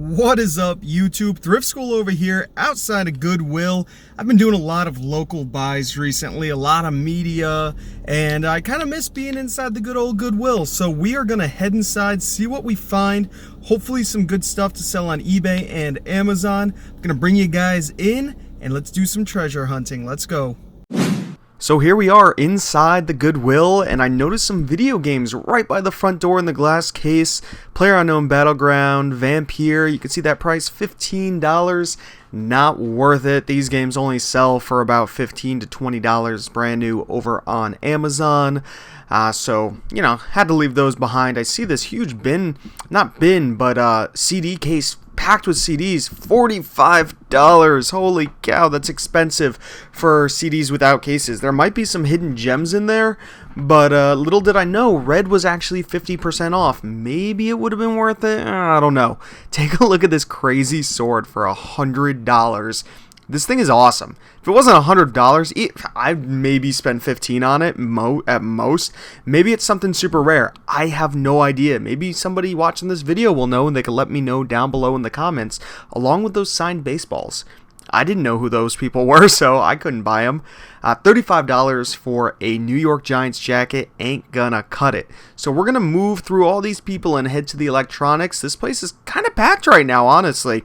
What is up, YouTube? Thrift School over here outside of Goodwill. I've been doing a lot of local buys recently, a lot of media, and I kind of miss being inside the good old Goodwill. So we are going to head inside, see what we find, hopefully some good stuff to sell on eBay and Amazon. I'm going to bring you guys in, and let's do some treasure hunting. Let's go. So here we are inside the Goodwill, and I noticed some video games right by the front door in the glass case. PlayerUnknown Battleground, Vampire, you can see that price, $15. Not worth it. These games only sell for about $15 to $20 brand new over on Amazon. So, you know, had to leave those behind. I see this huge CD case packed with CDs, $45. Holy cow, that's expensive for CDs without cases. There might be some hidden gems in there, but little did I know, red was actually 50% off. Maybe it would have been worth it. I don't know. Take a look at this crazy sword for $100. This thing is awesome. If it wasn't $100, I'd maybe spend $15 on it at most. Maybe it's something super rare. I have no idea. Maybe somebody watching this video will know, and they can let me know down below in the comments, along with those signed baseballs. I didn't know who those people were, so I couldn't buy them. $35 for a New York Giants jacket ain't gonna cut it. So we're gonna move through all these people and head to the electronics. This place is kind of packed right now, honestly.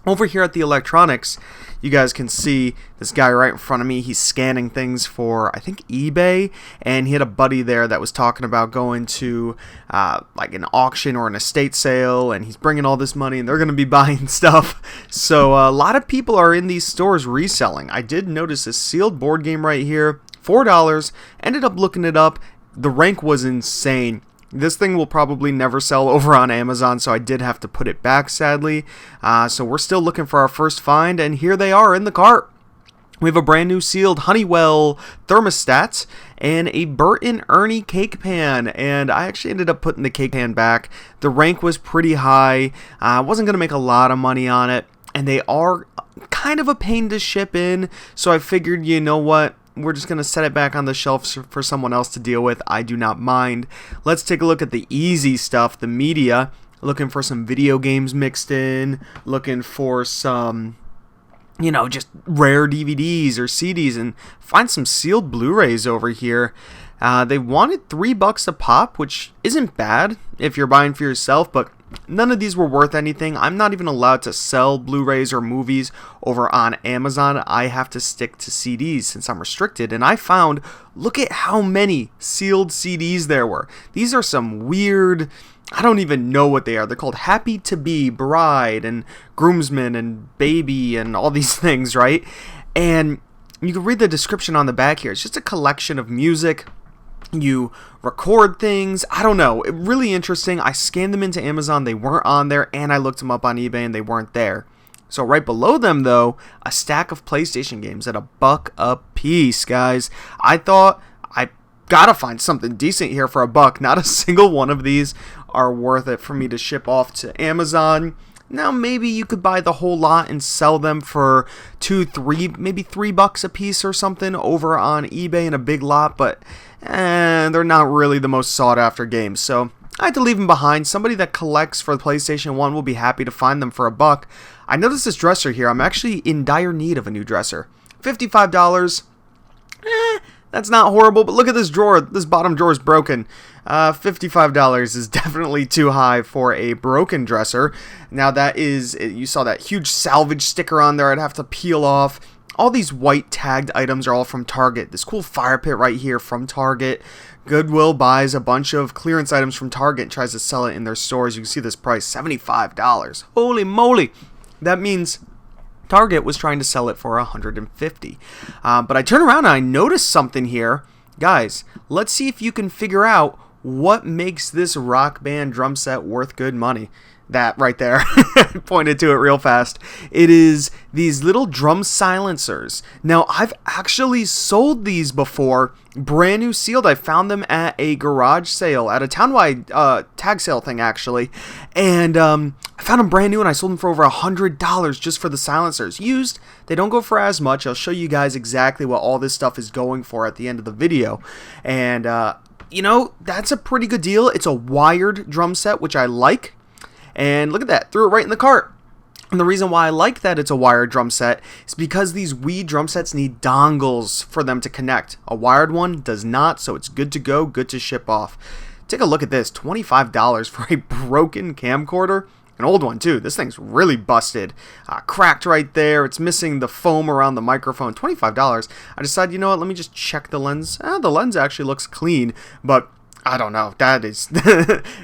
Over here at the electronics, you guys can see this guy right in front of me. He's scanning things for, I think, eBay, and he had a buddy there that was talking about going to like an auction or an estate sale, and he's bringing all this money, and they're going to be buying stuff. So a lot of people are in these stores reselling. I did notice this sealed board game right here, $4. Ended up looking it up. The rank was insane. This thing will probably never sell over on Amazon, so I did have to put it back, sadly. So we're still looking for our first find, and here they are in the cart. We have a brand new sealed Honeywell thermostat and a Bert and Ernie cake pan, and I actually ended up putting the cake pan back. The rank was pretty high. I wasn't going to make a lot of money on it, and they are kind of a pain to ship in, so I figured, you know what? We're just going to set it back on the shelf for someone else to deal with. I do not mind. Let's take a look at the easy stuff, the media. Looking for some video games mixed in. Looking for some, you know, just rare DVDs or CDs. And find some sealed Blu-rays over here. They wanted $3 a pop, which isn't bad if you're buying for yourself, but none of these were worth anything. I'm not even allowed to sell Blu-rays or movies over on Amazon. I have to stick to CDs since I'm restricted. And I found, look at how many sealed CDs there were. These are some weird, I don't even know what they are. They're called Happy to Be, Bride, and Groomsman, and Baby, and all these things, right? And you can read the description on the back here. It's just a collection of music. You record things. I don't know. Really interesting. I scanned them into Amazon. They weren't on there, and I looked them up on eBay, and they weren't there. So right below them, though, a stack of PlayStation games at $1 a piece, guys. I thought I gotta find something decent here for $1. Not a single one of these are worth it for me to ship off to Amazon. Now, maybe you could buy the whole lot and sell them for maybe $3 a piece or something over on eBay in a big lot, but they're not really the most sought after games, so I had to leave them behind. Somebody that collects for the PlayStation 1 will be happy to find them for $1. I noticed this dresser here. I'm actually in dire need of a new dresser. $55. That's not horrible, but look at this drawer. This bottom drawer is broken. $55 is definitely too high for a broken dresser. Now that is, you saw that huge salvage sticker on there I'd have to peel off. All these white tagged items are all from Target. This cool fire pit right here from Target. Goodwill buys a bunch of clearance items from Target and tries to sell it in their stores. You can see this price, $75. Holy moly. That means Target was trying to sell it for $150. But I turn around and I notice something here. Guys, let's see if you can figure out what makes this Rock Band drum set worth good money. That right there. Pointed to it real fast. It is these little drum silencers. Now, I've actually sold these before, brand new sealed. I found them at a garage sale, at a townwide tag sale thing, actually. And I found them brand new, and I sold them for over $100 just for the silencers. Used, they don't go for as much. I'll show you guys exactly what all this stuff is going for at the end of the video. And, you know, that's a pretty good deal. It's a wired drum set, which I like. And look at that, threw it right in the cart. And the reason why I like that it's a wired drum set is because these Wii drum sets need dongles for them to connect. A wired one does not, so it's good to go, good to ship off. Take a look at this, $25 for a broken camcorder. An old one too. This thing's really busted. Cracked right there. It's missing the foam around the microphone. $25. I decided, you know what, let me just check the lens. The lens actually looks clean, but I don't know. That is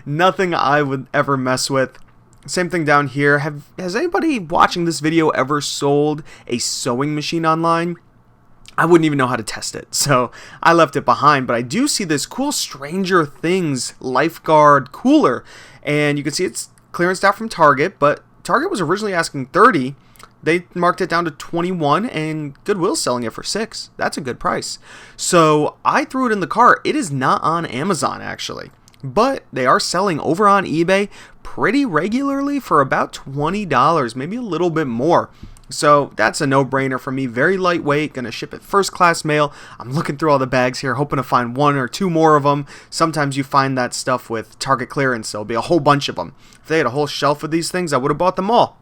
nothing I would ever mess with. Same thing down here. Has anybody watching this video ever sold a sewing machine online? I wouldn't even know how to test it, so I left it behind. But I do see this cool Stranger Things lifeguard cooler, and you can see it's clearance out from Target, but Target was originally asking $30. They marked it down to $21, and Goodwill's selling it for $6. That's a good price. So I threw it in the cart. It is not on Amazon, actually, but they are selling over on eBay pretty regularly for about $20, maybe a little bit more. So that's a no-brainer for me. Very lightweight, gonna ship it first class mail. I'm looking through all the bags here, hoping to find one or two more of them. Sometimes you find that stuff with Target clearance. There'll be a whole bunch of them. If they had a whole shelf of these things, I would have bought them all.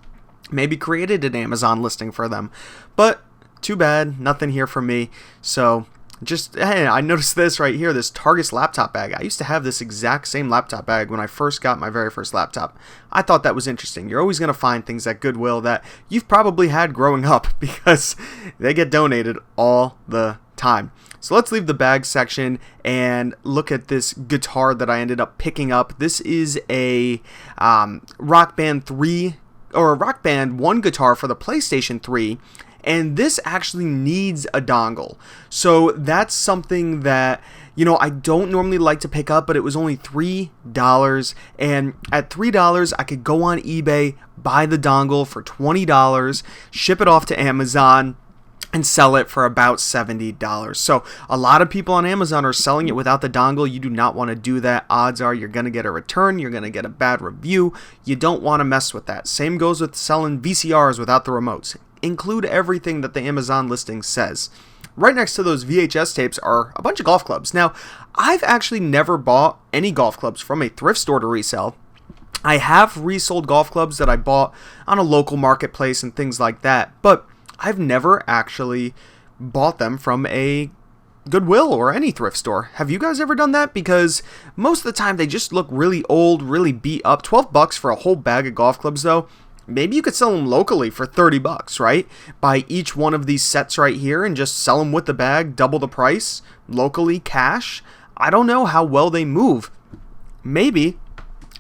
Maybe created an Amazon listing for them. But too bad, nothing here for me. So just, hey, I noticed this right here, this Targus laptop bag. I used to have this exact same laptop bag when I first got my very first laptop. I thought that was interesting. You're always going to find things at Goodwill that you've probably had growing up because they get donated all the time. So let's leave the bag section and look at this guitar that I ended up picking up. This is a Rock Band 3 or a Rock Band 1 guitar for the PlayStation 3. And this actually needs a dongle. So that's something that, you know, I don't normally like to pick up, but it was only $3. And at $3, I could go on eBay, buy the dongle for $20, ship it off to Amazon, and sell it for about $70. So a lot of people on Amazon are selling it without the dongle. You do not want to do that. Odds are you're going to get a return. You're going to get a bad review. You don't want to mess with that. Same goes with selling VCRs without the remotes. Include everything that the Amazon listing says. Right next to those VHS tapes are a bunch of golf clubs. Now, I've actually never bought any golf clubs from a thrift store to resell. I have resold golf clubs that I bought on a local marketplace and things like that, but I've never actually bought them from a Goodwill or any thrift store. Have you guys ever done that? Because most of the time they just look really old, really beat up. $12 for a whole bag of golf clubs though. Maybe you could sell them locally for $30, right? Buy each one of these sets right here and just sell them with the bag, double the price, locally, cash. I don't know how well they move. Maybe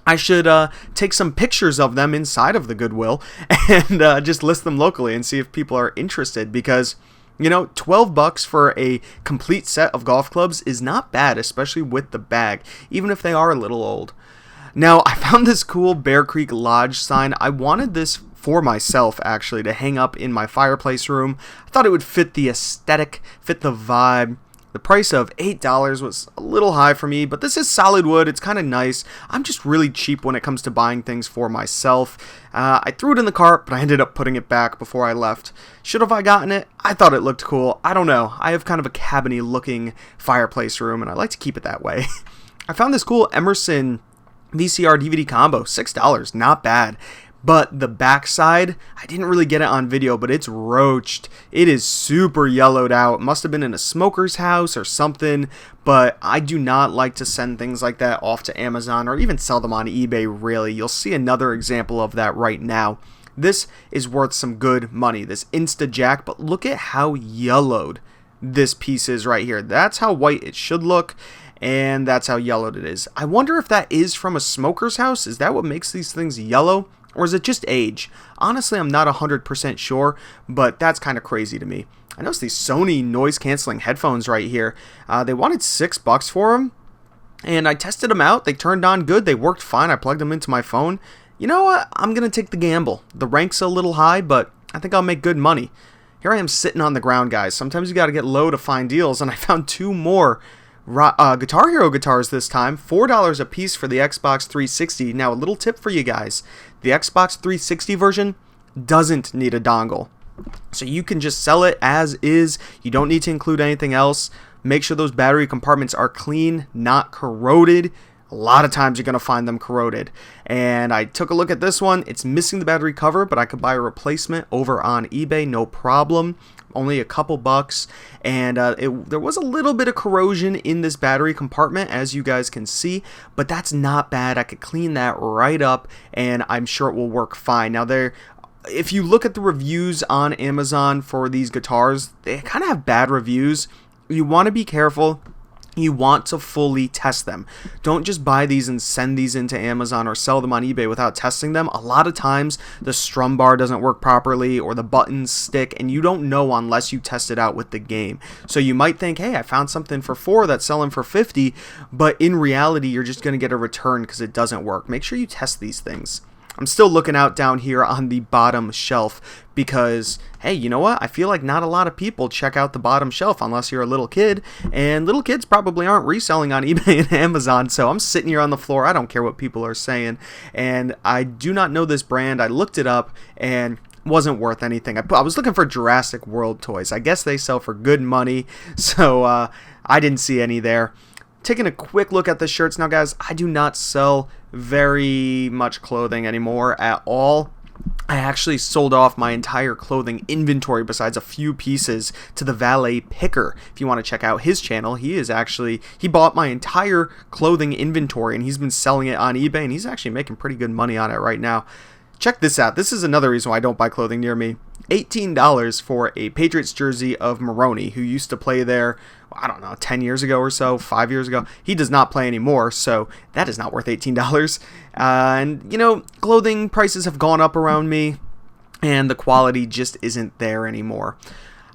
I should take some pictures of them inside of the Goodwill and just list them locally and see if people are interested, because, you know, $12 for a complete set of golf clubs is not bad, especially with the bag, even if they are a little old. Now, I found this cool Bear Creek Lodge sign. I wanted this for myself, actually, to hang up in my fireplace room. I thought it would fit the aesthetic, fit the vibe. The price of $8 was a little high for me, but this is solid wood. It's kind of nice. I'm just really cheap when it comes to buying things for myself. I threw it in the cart, but I ended up putting it back before I left. Should have I gotten it? I thought it looked cool. I don't know. I have kind of a cabiny looking fireplace room, and I like to keep it that way. I found this cool Emerson Vcr Dvd Combo, $6, not bad. But the backside, I didn't really get it on video, but it's roached. It is super yellowed out. Must have been in a smoker's house or something, but I do not like to send things like that off to Amazon or even sell them on eBay, really. You'll see another example of that right now. This is worth some good money, this Insta-Jack, but look at how yellowed this piece is right here. That's how white it should look. And that's how yellowed it is. I wonder if that is from a smoker's house. Is that what makes these things yellow? Or is it just age? Honestly, I'm not 100% sure, but that's kind of crazy to me. I noticed these Sony noise-canceling headphones right here. They wanted $6 for them, and I tested them out. They turned on good. They worked fine. I plugged them into my phone. You know what? I'm going to take the gamble. The rank's a little high, but I think I'll make good money. Here I am sitting on the ground, guys. Sometimes you got to get low to find deals, and I found two more Guitar Hero guitars this time, $4 a piece for the Xbox 360. Now, a little tip for you guys. The Xbox 360 version doesn't need a dongle. So you can just sell it as is. You don't need to include anything else. Make sure those battery compartments are clean, not corroded. a lot of times you're going to find them corroded. And I took a look at this one. It's missing the battery cover, but I could buy a replacement over on eBay, no problem. Only a couple bucks. And there was a little bit of corrosion in this battery compartment, as you guys can see, but that's not bad. I could clean that right up, and I'm sure it will work fine. Now, if you look at the reviews on Amazon for these guitars, they kind of have bad reviews. You want to be careful. You want to fully test them. Don't just buy these and send these into Amazon or sell them on eBay without testing them. A lot of times the strum bar doesn't work properly or the buttons stick, and you don't know unless you test it out with the game. So you might think, hey, I found something for $4 that's selling for $50, but in reality you're just going to get a return because it doesn't work. Make sure you test these things. I'm still looking out down here on the bottom shelf because, hey, you know what? I feel like not a lot of people check out the bottom shelf unless you're a little kid, and little kids probably aren't reselling on eBay and Amazon, so I'm sitting here on the floor. I don't care what people are saying, and I do not know this brand. I looked it up, and wasn't worth anything. I was looking for Jurassic World toys. I guess they sell for good money, so I didn't see any there. Taking a quick look at the shirts now, guys. I do not sell very much clothing anymore at all. I actually sold off my entire clothing inventory besides a few pieces to the valet picker. If you want to check out his channel, he bought my entire clothing inventory and he's been selling it on eBay, and he's actually making pretty good money on it right now. Check this out. This is another reason why I don't buy clothing near me. $18 for a Patriots jersey of Maroney, who used to play there, I don't know, 10 years ago or so, 5 years ago. He does not play anymore, so that is not worth $18. And, you know, clothing prices have gone up around me, and the quality just isn't there anymore.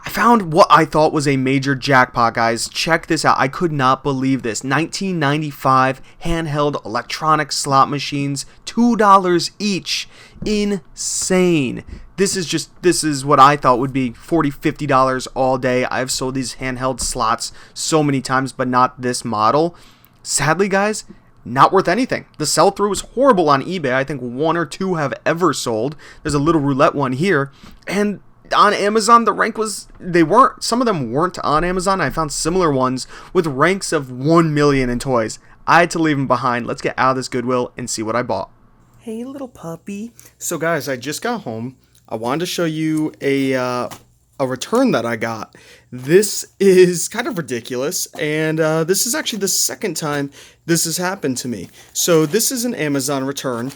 I found what I thought was a major jackpot, guys. Check this out. I could not believe this. 1995 handheld electronic slot machines, $2 each. Insane. This is what I thought would be $40, $50 all day. I've sold these handheld slots so many times, but not this model. Sadly, guys, not worth anything. The sell-through was horrible on eBay. I think 1 or 2 have ever sold. There's a little roulette one here. And on Amazon, the rank was, some of them weren't on Amazon. I found similar ones with ranks of 1 million in toys. I had to leave them behind. Let's get out of this Goodwill and see what I bought. Hey, little puppy. So, guys, I just got home. I wanted to show you a return that I got. This is kind of ridiculous, and this is actually the second time this has happened to me. So, this is an Amazon return.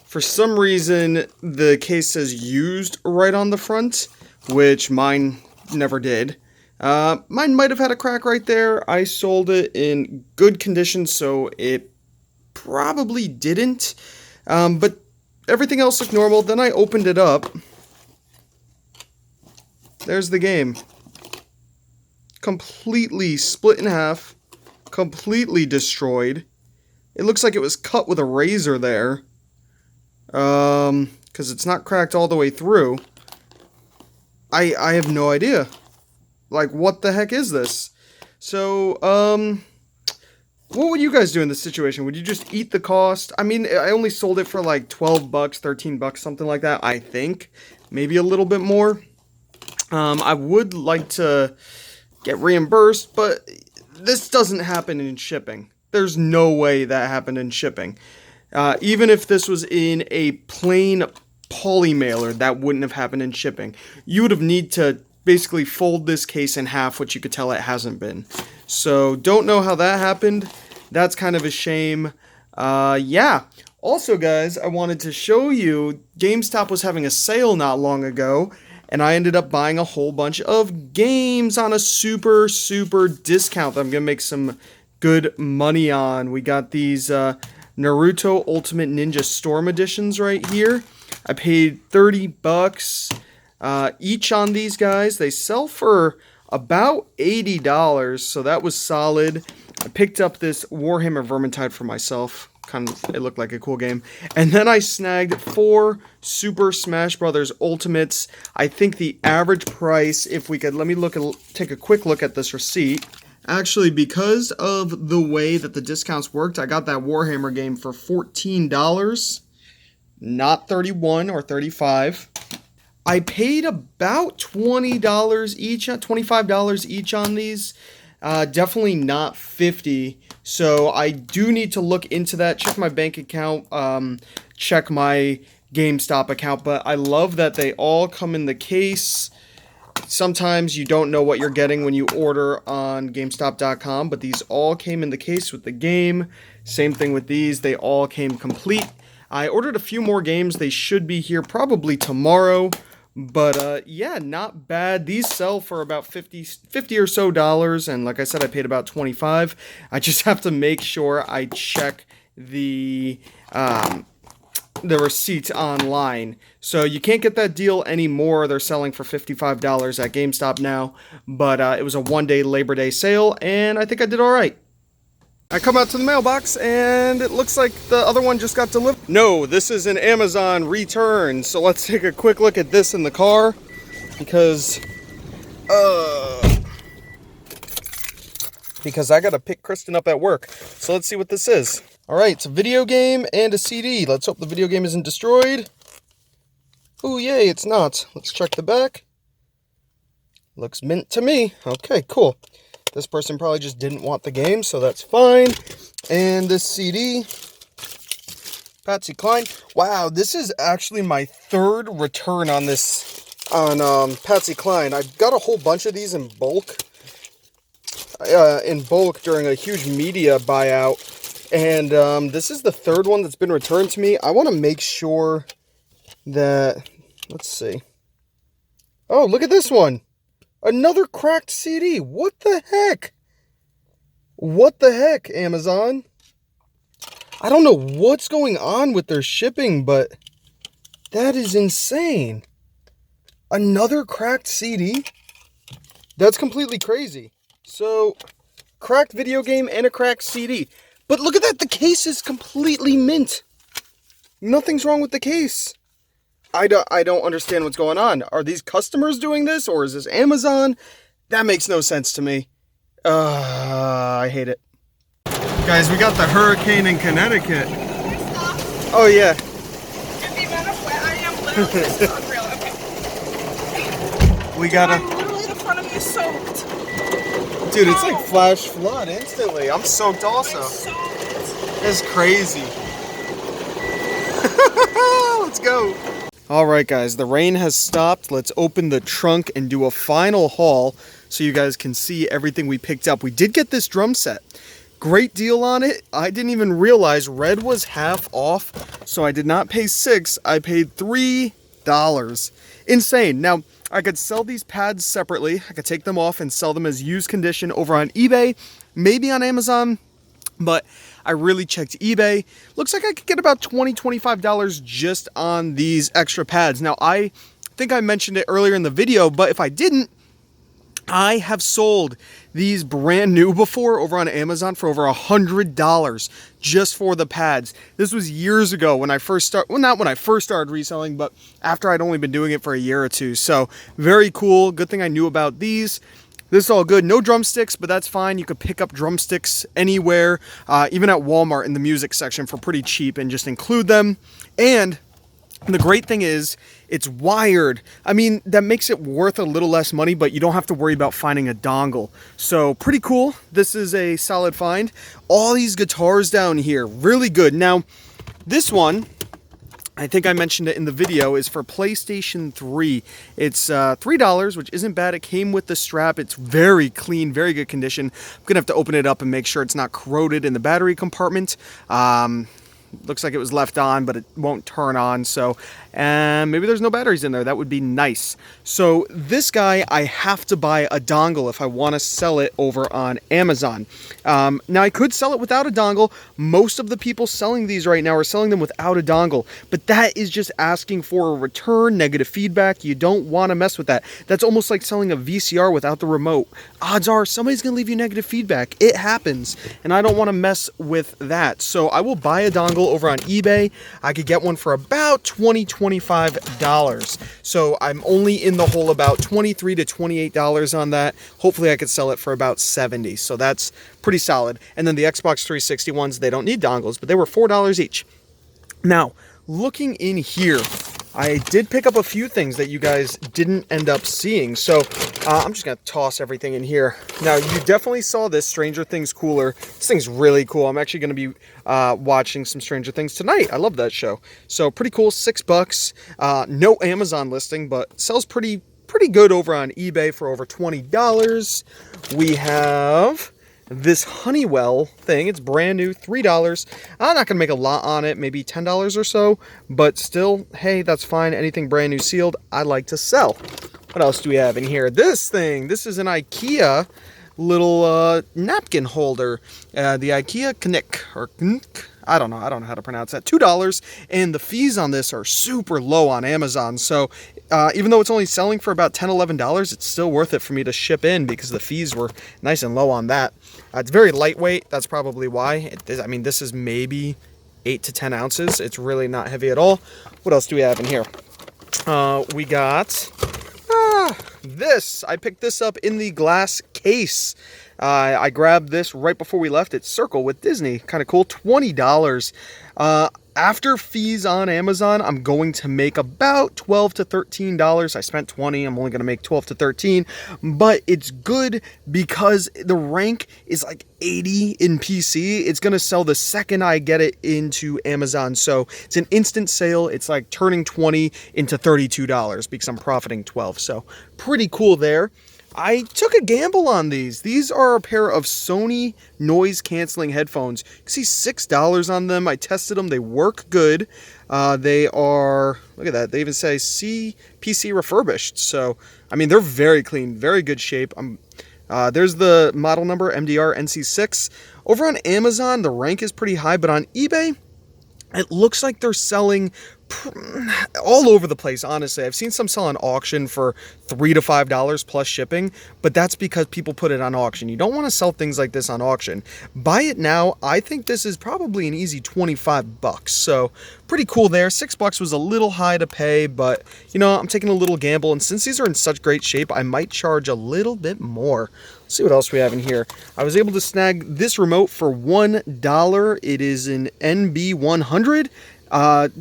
For some reason, the case says used right on the front, which mine never did. Mine might have had a crack right there. I sold it in good condition, so it probably didn't. But everything else looked normal. Then I opened it up. There's the game. Completely split in half. Completely destroyed. It looks like it was cut with a razor there. Because it's not cracked all the way through. I have no idea. Like, what the heck is this? So, what would you guys do in this situation? Would you just eat the cost? I mean, I only sold it for like $12, $13, something like that, I think. Maybe a little bit more. I would like to get reimbursed, but this doesn't happen in shipping. There's no way that happened in shipping. Even if this was in a plain poly mailer, that wouldn't have happened in shipping. You would have need to basically fold this case in half, which you could tell it hasn't been. So, don't know how that happened. That's kind of a shame. Yeah. Also, guys, I wanted to show you, GameStop was having a sale not long ago, and I ended up buying a whole bunch of games on a super, super discount that I'm going to make some good money on. We got these Naruto Ultimate Ninja Storm editions right here. I paid $30 each on these guys. They sell for about $80, so that was solid. I picked up this Warhammer Vermintide for myself. Kind of, it looked like a cool game. And then I snagged 4 Super Smash Brothers Ultimates. I think the average price, if we could, let me take a quick look at this receipt. Actually, because of the way that the discounts worked, I got that Warhammer game for $14, not $31 or $35. I paid about $20 each, $25 each on these. Definitely not $50. So I do need to look into that, check my bank account, check my GameStop account, but I love that they all come in the case. Sometimes you don't know what you're getting when you order on GameStop.com, but these all came in the case with the game. Same thing with these, they all came complete. I ordered a few more games, they should be here probably tomorrow, but yeah, not bad. These sell for about $50 or so, and like I said, I paid about $25. I just have to make sure I check the receipt online. So you can't get that deal anymore. They're selling for $55 at GameStop now, but it was a one-day Labor Day sale, and I think I did all right. I come out to the mailbox, and it looks like the other one just got delivered. No, this is an Amazon return, so let's take a quick look at this in the car, because I gotta pick Kristen up at work. So let's see what this is. Alright, it's a video game and a CD. Let's hope the video game isn't destroyed. Oh, yay, it's not. Let's check the back. Looks mint to me. Okay, cool. This person probably just didn't want the game, so that's fine. And this CD, Patsy Cline. Wow, this is actually my third return on this, on Patsy Cline. I got a whole bunch of these in bulk during a huge media buyout. And this is the third one that's been returned to me. I want to make sure that, let's see. Oh, look at this one. Another cracked CD. What the heck? What the heck, Amazon? I don't know what's going on with their shipping, but that is insane. Another cracked CD? That's completely crazy. So, cracked video game and a cracked CD. But look at that, the case is completely mint. Nothing's wrong with the case. I don't understand what's going on. Are these customers doing this, or is this Amazon? That makes no sense to me. I hate it. Guys, we got the hurricane in Connecticut. Oh, yeah. We got a... Literally the front of me is soaked. Dude, it's like flash flood instantly. I'm soaked also. It's crazy. Let's go. Alright guys, the rain has stopped. Let's open the trunk and do a final haul so you guys can see everything we picked up. We did get this drum set. Great deal on it. I didn't even realize red was half off, so I did not pay $6. I paid $3. Insane. Now, I could sell these pads separately. I could take them off and sell them as used condition over on eBay, maybe on Amazon, but I really checked eBay. Looks like I could get about $20, $25 just on these extra pads. Now, I think I mentioned it earlier in the video, but if I didn't, I have sold these brand new before over on Amazon for over $100 just for the pads. This was years ago when I first started, well, not when I first started reselling, but after I'd only been doing it for a year or two. So very cool. Good thing I knew about these. This is all good. No drumsticks, but that's fine. You could pick up drumsticks anywhere, even at Walmart in the music section for pretty cheap, and just include them. And the great thing is, it's wired. I mean, that makes it worth a little less money, but you don't have to worry about finding a dongle. So pretty cool. This is a solid find. All these guitars down here, really good. Now, this one, I think I mentioned it in the video, is for PlayStation 3. It's $3, which isn't bad. It came with the strap. It's very clean, very good condition. I'm gonna have to open it up and make sure it's not corroded in the battery compartment. Looks like it was left on, but it won't turn on, so maybe there's no batteries in there. That would be nice. So this guy, I have to buy a dongle if I want to sell it over on Amazon. Now, I could sell it without a dongle. Most of the people selling these right now are selling them without a dongle, but that is just asking for a return, negative feedback. You don't want to mess with that. That's almost like selling a VCR without the remote. Odds are somebody's going to leave you negative feedback. It happens, and I don't want to mess with that. So I will buy a dongle over on eBay. I could get one for about $20, $25. So I'm only in the hole about $23 to $28 on that. Hopefully I could sell it for about $70. So that's pretty solid. And then the Xbox 360 ones, they don't need dongles, but they were $4 each. Now, looking in here, I did pick up a few things that you guys didn't end up seeing. So I'm just going to toss everything in here. Now, you definitely saw this Stranger Things cooler. This thing's really cool. I'm actually going to be watching some Stranger Things tonight. I love that show. So, pretty cool. $6. No Amazon listing, but sells pretty good over on eBay for over $20. We have this Honeywell thing. It's brand new, $3. I'm not gonna make a lot on it, maybe $10 or so, but still, hey, that's fine. Anything brand new sealed, I like to sell. What else do we have in here? This thing, this is an IKEA little napkin holder. The IKEA Knick, or Knick, I don't know how to pronounce that. $2, and the fees on this are super low on Amazon. So even though it's only selling for about $10, $11, it's still worth it for me to ship in because the fees were nice and low on that. It's very lightweight. That's probably why. I mean, this is maybe 8 to 10 ounces. It's really not heavy at all. What else do we have in here? We got this. I picked this up in the glass case. I grabbed this right before we left. It's Circle with Disney. Kind of cool. $20. After fees on Amazon, I'm going to make about $12 to $13. I spent $20. I'm only going to make $12 to $13. But it's good because the rank is like 80 in PC. It's going to sell the second I get it into Amazon. So it's an instant sale. It's like turning 20 into $32 because I'm profiting 12. So pretty cool there. I took a gamble on these. These are a pair of Sony noise canceling headphones. You can see $6 on them. I tested them. They work good. They are, look at that. They even say PC refurbished. So, I mean, they're very clean, very good shape. There's the model number, MDR NC6. Over on Amazon, the rank is pretty high, but on eBay, it looks like they're selling all over the place, honestly. I've seen some sell on auction for $3 to $5 plus shipping, but that's because people put it on auction. You don't want to sell things like this on auction. Buy it now. I think this is probably an easy 25 bucks. So pretty cool there. $6 was a little high to pay, but you know, I'm taking a little gamble, and since these are in such great shape, I might charge a little bit more. Let's see what else we have in here. I was able to snag this remote for $1. It is an NB100.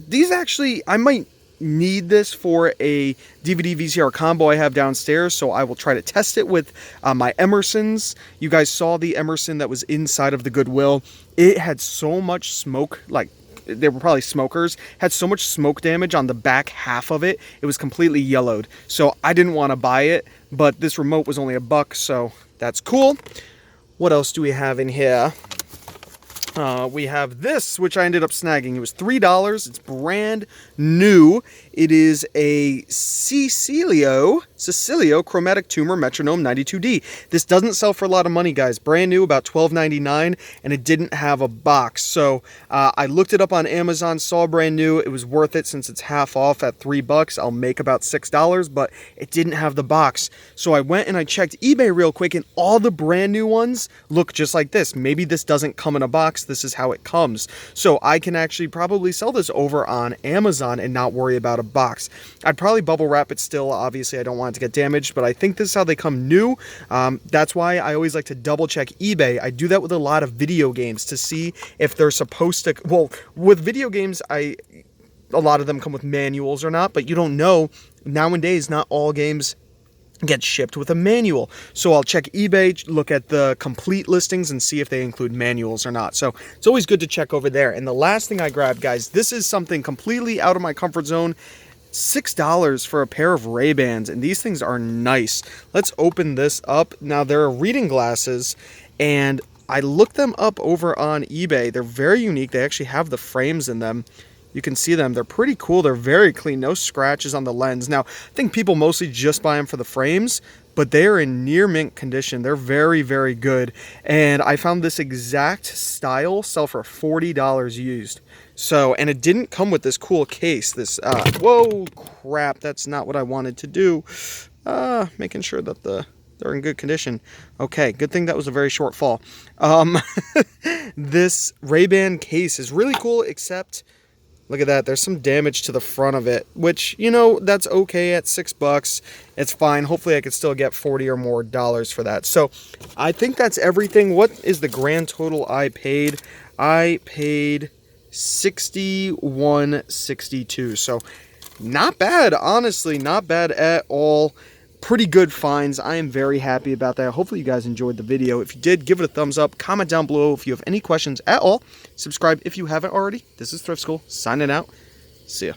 These actually, I might need this for a DVD VCR combo I have downstairs, so I will try to test it with my Emersons. You guys saw the Emerson that was inside of the Goodwill. It had so much smoke, like they were probably smokers, had so much smoke damage on the back half of it. It was completely yellowed, so I didn't want to buy it, but this remote was only $1, so that's cool. What else do we have in here? We have this, which I ended up snagging. It was $3. It's brand new. It is a Cecilio Chromatic Tumor Metronome 92D. This doesn't sell for a lot of money, guys. Brand new, about $12.99, and it didn't have a box. So I looked it up on Amazon, saw brand new. It was worth it since it's half off at $3. I'll make about $6, but it didn't have the box. So I went and I checked eBay real quick, and all the brand new ones look just like this. Maybe this doesn't come in a box. This is how it comes. So I can actually probably sell this over on Amazon and not worry about a box. I'd probably bubble wrap it still. Obviously, I don't want it to get damaged, but I think this is how they come new. That's why I always like to double check eBay. I do that with a lot of video games to see if they're supposed to, well, with video games, a lot of them come with manuals or not, but you don't know. Nowadays, not all games get shipped with a manual. So I'll check eBay, look at the complete listings and see if they include manuals or not. So it's always good to check over there. And the last thing I grabbed, guys, this is something completely out of my comfort zone. $6 for a pair of Ray-Bans, and these things are nice. Let's open this up. Now, they're reading glasses, and I looked them up over on eBay. They're very unique. They actually have the frames in them. You can see them. They're pretty cool. They're very clean. No scratches on the lens. Now, I think people mostly just buy them for the frames, but they are in near mint condition. They're very, very good. And I found this exact style sell for $40 used. So, and it didn't come with this cool case. This, whoa, crap. That's not what I wanted to do. Making sure that they're in good condition. Okay, good thing that was a very short fall. This Ray-Ban case is really cool, except look at that. There's some damage to the front of it, which, you know, that's okay at $6. It's fine. Hopefully I could still get $40 or more for that. So I think that's everything. What is the grand total I paid? I paid $61.62. So not bad, honestly, not bad at all. pretty good finds. I am very happy about that. Hopefully you guys enjoyed the video. If you did, give it a thumbs up. Comment down below if you have any questions at all. Subscribe if you haven't already. This is Thrift School signing out. See ya.